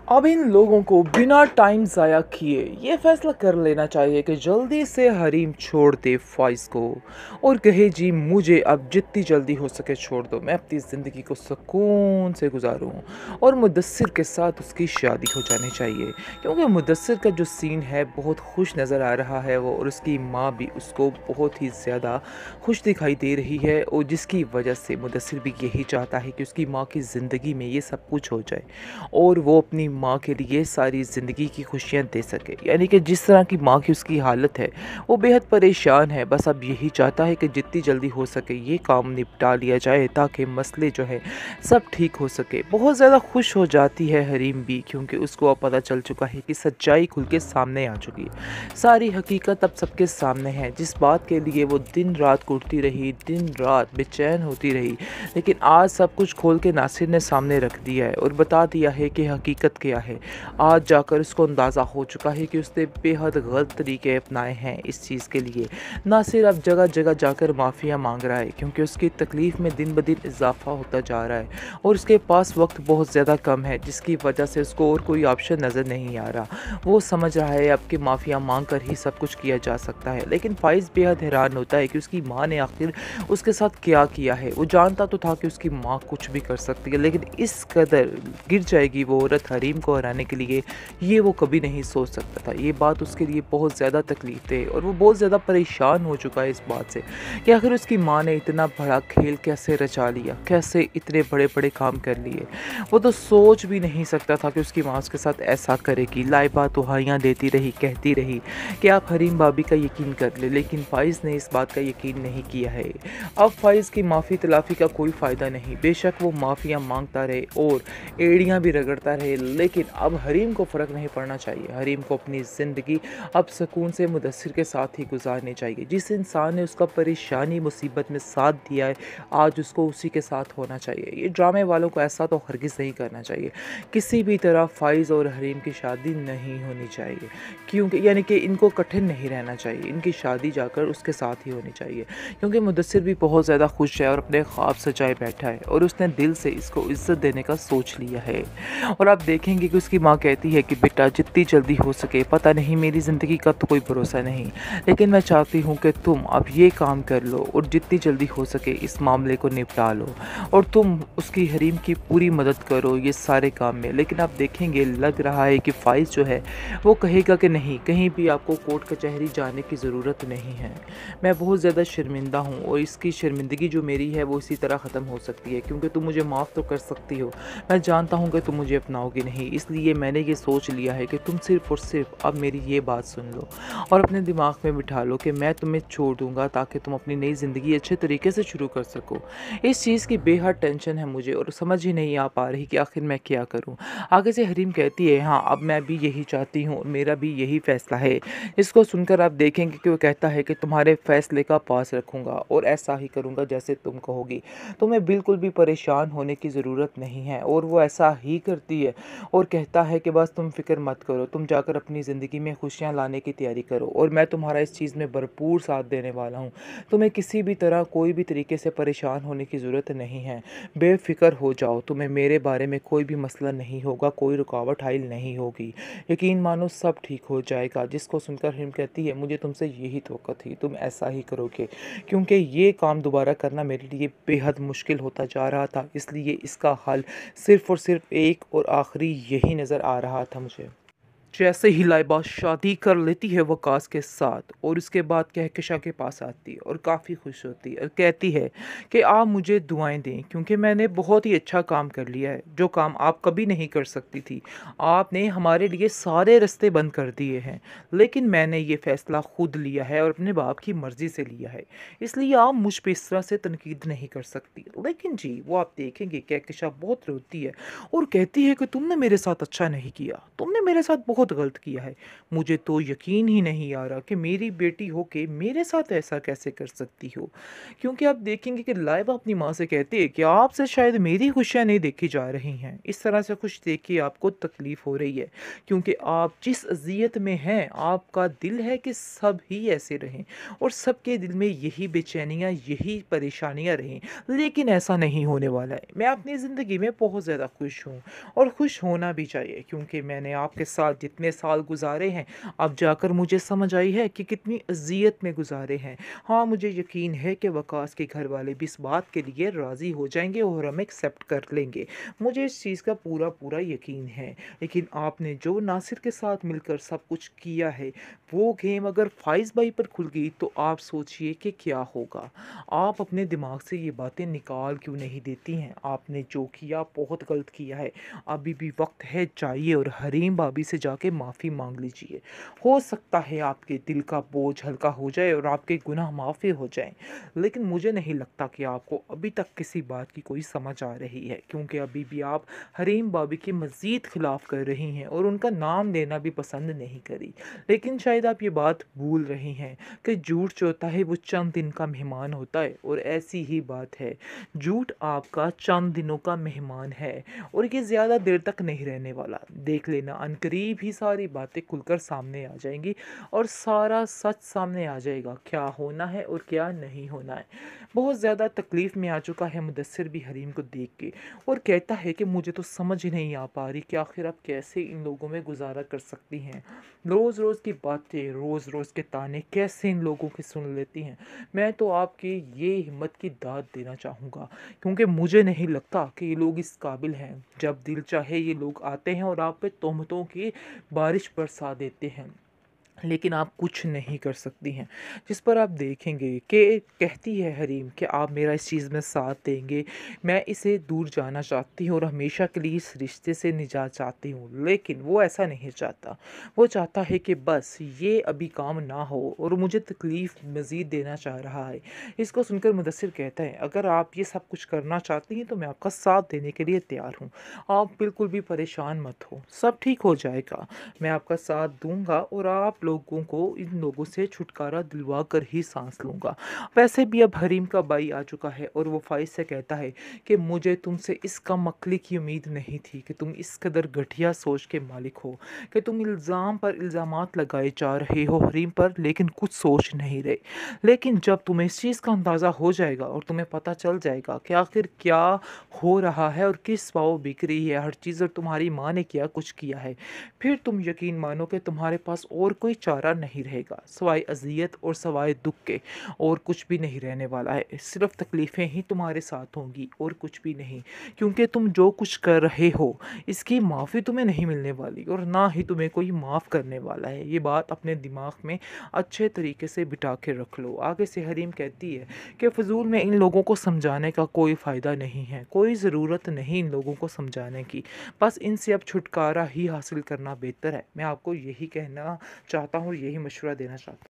अब इन लोगों को बिना टाइम ज़ाया किए ये फैसला कर लेना चाहिए कि जल्दी से हरीम छोड़ दे फ़ाइज़ को और कहे जी मुझे अब जितनी जल्दी हो सके छोड़ दो, मैं अपनी ज़िंदगी को सुकून से गुजारूँ और मुदस्सिर के साथ उसकी शादी हो जानी चाहिए। क्योंकि मुदस्सिर का जो सीन है बहुत खुश नज़र आ रहा है वो, और उसकी माँ भी उसको बहुत ही ज़्यादा खुश दिखाई दे रही है, और जिसकी वजह से मुदस्सिर भी यही चाहता है कि उसकी माँ की ज़िंदगी में ये सब कुछ हो जाए और वो अपनी माँ के लिए सारी ज़िंदगी की खुशियाँ दे सके। यानी कि जिस तरह की माँ की उसकी हालत है, वो बेहद परेशान है। बस अब यही चाहता है कि जितनी जल्दी हो सके ये काम निपटा लिया जाए ताकि मसले जो है सब ठीक हो सके। बहुत ज़्यादा खुश हो जाती है हरीम भी, क्योंकि उसको अब पता चल चुका है कि सच्चाई खुल के सामने आ चुकी है। सारी हकीकत अब सबके सामने है। जिस बात के लिए वो दिन रात कुटती रही, दिन रात बेचैन होती रही, लेकिन आज सब कुछ खोल के नासिर ने सामने रख दिया है और बता दिया है कि हकीकत क्या है। आज जाकर उसको अंदाज़ा हो चुका है कि उसने बेहद गलत तरीके अपनाए हैं इस चीज़ के लिए। नासिर अब जगह जगह जाकर माफ़िया मांग रहा है, क्योंकि उसकी तकलीफ़ में दिन ब दिन इजाफा होता जा रहा है और उसके पास वक्त बहुत ज़्यादा कम है, जिसकी वजह से उसको और कोई ऑप्शन नज़र नहीं आ रहा। वो समझ रहा है अब कि माफ़िया मांग कर ही सब कुछ किया जा सकता है। लेकिन फ़ाइज़ बेहद हैरान होता है कि उसकी माँ ने आखिर उसके साथ क्या किया है। वो जानता तो था कि उसकी माँ कुछ भी कर सकती है, लेकिन इस कदर गिर जाएगी वो औरत हरीम को हराने के लिए, ये वो कभी नहीं सोच सकता था। ये बात उसके लिए बहुत ज़्यादा तकलीफ दे और वो बहुत ज़्यादा परेशान हो चुका है इस बात से कि आखिर उसकी माँ ने इतना बड़ा खेल कैसे रचा लिया, कैसे इतने बड़े बड़े काम कर लिए। वो तो सोच भी नहीं सकता था कि उसकी माँ उसके साथ ऐसा करेगी। लाइबा दुहाइयाँ देती रही, कहती रही कि आप हरीम भाभी का यकीन कर ले, लेकिन फ़ाइज़ ने इस बात का यकीन नहीं किया है। अब फ़ाइज़ की माफ़ी तलाफ़ी का कोई फ़ायदा नहीं। बेशक वो माफ़ियाँ मांगता रहे और एड़ियाँ भी रगड़ता रहे, लेकिन अब हरीम को फ़र्क नहीं पड़ना चाहिए। हरीम को अपनी ज़िंदगी अब सुकून से मुदस्सिर के साथ ही गुजारनी चाहिए। जिस इंसान ने उसका परेशानी मुसीबत में साथ दिया है, आज उसको उसी के साथ होना चाहिए। ये ड्रामे वालों को ऐसा तो हरगिज़ नहीं करना चाहिए। किसी भी तरह फ़ाइज़ और हरीम की शादी नहीं होनी चाहिए, क्योंकि यानी कि इनको कठिन नहीं रहना चाहिए। इनकी शादी जाकर उसके साथ ही होनी चाहिए, क्योंकि मुदस्सिर भी बहुत ज़्यादा खुश है और अपने ख्वाब सजाए बैठा है और उसने दिल से इसको इज़्ज़त देने का सोच लिया है। और आप देखेंगे कि उसकी माँ कहती है कि बेटा जितनी जल्दी हो सके, पता नहीं मेरी ज़िंदगी का तो कोई भरोसा नहीं, लेकिन मैं चाहती हूँ कि तुम अब ये काम कर लो और जितनी जल्दी हो सके इस मामले को निपटा लो और तुम उसकी हरीम की पूरी मदद करो ये सारे काम में। लेकिन आप देखेंगे लग रहा है कि फ़ाइज़ जो है वो कहेगा कि नहीं, कहीं भी आपको कोर्ट कचहरी जाने की ज़रूरत नहीं है। मैं बहुत ज़्यादा शर्मिंदा हूँ और इसकी शर्मिंदगी जो मेरी है वो इसी तरह ख़त्म हो सकती है, क्योंकि तुम मुझे माफ़ तो कर सकती हो, मैं जानता हूँ कि तुम मुझे अपनाओगे नहीं। इसलिए मैंने ये सोच लिया है कि तुम सिर्फ़ और सिर्फ अब मेरी ये बात सुन लो और अपने दिमाग में बिठा लो कि मैं तुम्हें छोड़ दूँगा ताकि तुम अपनी नई ज़िंदगी अच्छे तरीके से शुरू कर सको। इस चीज़ की बेहद टेंशन है मुझे और समझ ही नहीं आ पा रही कि आखिर मैं क्या करूँ। आगे से हरीम कहती है हाँ, अब मैं भी यही चाहती हूँ और मेरा भी यही फ़ैसला है। इसको सुनकर आप देखेंगे कि वो कहता है कि तुम्हारे फ़ैसले का पास रखूँगा और ऐसा ही करूँगा जैसे तुम कहोगी। तुम्हें बिल्कुल भी परेशान होने की ज़रूरत नहीं है। और वो ऐसा ही करती है और कहता है कि बस तुम फ़िक्र मत करो, तुम जाकर अपनी ज़िंदगी में खुशियाँ लाने की तैयारी करो और मैं तुम्हारा इस चीज़ में भरपूर साथ देने वाला हूँ। तुम्हें किसी भी तरह कोई भी तरीके से परेशान होने की ज़रूरत नहीं है। बेफ़िक्र हो जाओ, तुम्हें मेरे बारे में कोई भी मसला नहीं होगा, कोई रुकावट हाइल नहीं होगी। यकीन मानो सब ठीक हो जाएगा। जिसको सुनकर हिम कहती है मुझे तुमसे यही तवक्को थी, तुम ऐसा ही करोगे, क्योंकि ये काम दोबारा करना मेरे लिए बेहद मुश्किल होता जा रहा था। इसलिए इसका हल सिर्फ़ और सिर्फ एक और आखिरी यही नज़र आ रहा था मुझे। जैसे ही लाइबा शादी कर लेती है वकास के साथ और उसके बाद कहकशा के पास आती है और काफ़ी खुश होती है और कहती है कि आप मुझे दुआएं दें, क्योंकि मैंने बहुत ही अच्छा काम कर लिया है, जो काम आप कभी नहीं कर सकती थी। आपने हमारे लिए सारे रास्ते बंद कर दिए हैं, लेकिन मैंने ये फ़ैसला खुद लिया है और अपने बाप की मर्ज़ी से लिया है, इसलिए आप मुझ पे इस तरह से तनकीद नहीं कर सकती। लेकिन जी वो आप देखेंगे कहकशा बहुत रोती है और कहती है कि तुमने मेरे साथ अच्छा नहीं किया, तुमने मेरे साथ बहुत गलत किया है। मुझे तो यकीन ही नहीं आ रहा कि मेरी बेटी हो के मेरे साथ ऐसा कैसे कर सकती हो। क्योंकि आप देखेंगे कि लाइबा अपनी माँ से कहती है कि आपसे शायद मेरी खुशियाँ नहीं देखी जा रही हैं। इस तरह से खुश देख के आपको तकलीफ़ हो रही है, क्योंकि आप जिस अज़ियत में हैं, आपका दिल है कि सब ही ऐसे रहें और सबके दिल में यही बेचैनियाँ, यही परेशानियाँ रहें। लेकिन ऐसा नहीं होने वाला है। मैं अपनी ज़िंदगी में बहुत ज़्यादा खुश हूँ और खुश होना भी चाहिए, क्योंकि मैंने आपके साथ जितने साल गुज़ारे हैं, अब जाकर मुझे समझ आई है कि कितनी अज़ियत में गुज़ारे हैं। हाँ, मुझे यकीन है कि वकास के घर वाले भी इस बात के लिए राज़ी हो जाएँगे और हमें एक्सेप्ट कर लेंगे। मुझे इस चीज़ का पूरा यकीन है। लेकिन आपने जो नासिर के साथ मिलकर सब कुछ किया है, वो गेम अगर फ़ाइज़ भाई पर खुल गई तो आप सोचिए कि क्या होगा? आप अपने दिमाग से ये बातें निकाल क्यों नहीं देती हैं? आपने जो किया बहुत गलत किया है। अभी भी वक़्त है, जाइए और हरीम भाभी से जाके माफ़ी माँग लीजिए। हो सकता है आपके दिल का बोझ हल्का हो जाए और आपके गुनाह माफ़ी हो जाएँ। लेकिन मुझे नहीं लगता कि आपको अभी तक किसी बात की कोई समझ आ रही है, क्योंकि अभी भी आप हरीम भाभी के मज़ीद खिलाफ़ कर रही हैं और उनका नाम लेना भी पसंद नहीं करी। लेकिन शायद आप ये बात भूल रही हैं कि झूठ जो होता है वो चंद दिन का मेहमान होता है, और ऐसी ही बात है। झूठ आपका चंद दिनों का मेहमान है और ये ज़्यादा देर तक नहीं रहने वाला। देख लेना, अनकरीब ही सारी बातें खुलकर सामने आ जाएंगी और सारा सच सामने आ जाएगा, क्या होना है और क्या नहीं होना है। बहुत ज़्यादा तकलीफ़ में आ चुका है मुदस्सिर भी हरीम को देख के, और कहता है कि मुझे तो समझ ही नहीं आ पा रही कि आखिर आप कैसे इन लोगों में गुजारा कर सकती हैं। रोज़ रोज़ की बातें, रोज़ रोज़ के ताने कैसे इन लोगों की सुन लेती हैं। मैं तो आपकी ये हिम्मत की दाद देना चाहूँगा, क्योंकि मुझे नहीं लगता कि ये लोग इस काबिल हैं। जब दिल चाहे ये लोग आते हैं और आप पे तोहमतों की बारिश बरसा देते हैं, लेकिन आप कुछ नहीं कर सकती हैं। जिस पर आप देखेंगे कि कहती है हरीम कि आप मेरा इस चीज़ में साथ देंगे, मैं इसे दूर जाना चाहती हूँ और हमेशा के लिए इस रिश्ते से निजात चाहती हूँ। लेकिन वो ऐसा नहीं चाहता। वो चाहता है कि बस ये अभी काम ना हो और मुझे तकलीफ़ मज़ीद देना चाह रहा है। इसको सुनकर मुदस्सिर कहता है, अगर आप ये सब कुछ करना चाहती हैं तो मैं आपका साथ देने के लिए तैयार हूँ। आप बिल्कुल भी परेशान मत हो, सब ठीक हो जाएगा। मैं आपका साथ दूँगा और आप लोगों को इन लोगों से छुटकारा दिलवा कर ही सांस लूँगा। वैसे भी अब हरीम का भाई आ चुका है और वो फ़ाइज़ से कहता है कि मुझे तुमसे इस कम अक्ली की उम्मीद नहीं थी कि तुम इस कदर घटिया सोच के मालिक हो, कि तुम इल्ज़ाम पर इल्ज़ामात लगाए जा रहे हो हरीम पर, लेकिन कुछ सोच नहीं रहे। लेकिन जब तुम्हें इस चीज़ का अंदाज़ा हो जाएगा और तुम्हें पता चल जाएगा कि आखिर क्या हो रहा है और किस पाँव बिक रही है हर चीज़ और तुम्हारी माँ ने क्या कुछ किया है, फिर तुम यकीन मानो कि तुम्हारे पास और कोई चारा नहीं रहेगा सिवाय अज़ियत और सिवाय दुख के, और कुछ भी नहीं रहने वाला है। सिर्फ तकलीफ़ें ही तुम्हारे साथ होंगी और कुछ भी नहीं, क्योंकि तुम जो कुछ कर रहे हो इसकी माफ़ी तुम्हें नहीं मिलने वाली और ना ही तुम्हें कोई माफ़ करने वाला है। ये बात अपने दिमाग में अच्छे तरीके से बिठा के रख लो। आगे से हरीम कहती है कि फ़जूल में इन लोगों को समझाने का कोई फ़ायदा नहीं है, कोई ज़रूरत नहीं इन लोगों को समझाने की, बस इनसे अब छुटकारा ही हासिल करना बेहतर है। मैं आपको यही कहना चाहता हूँ और यही मशवरा देना चाहता हूँ।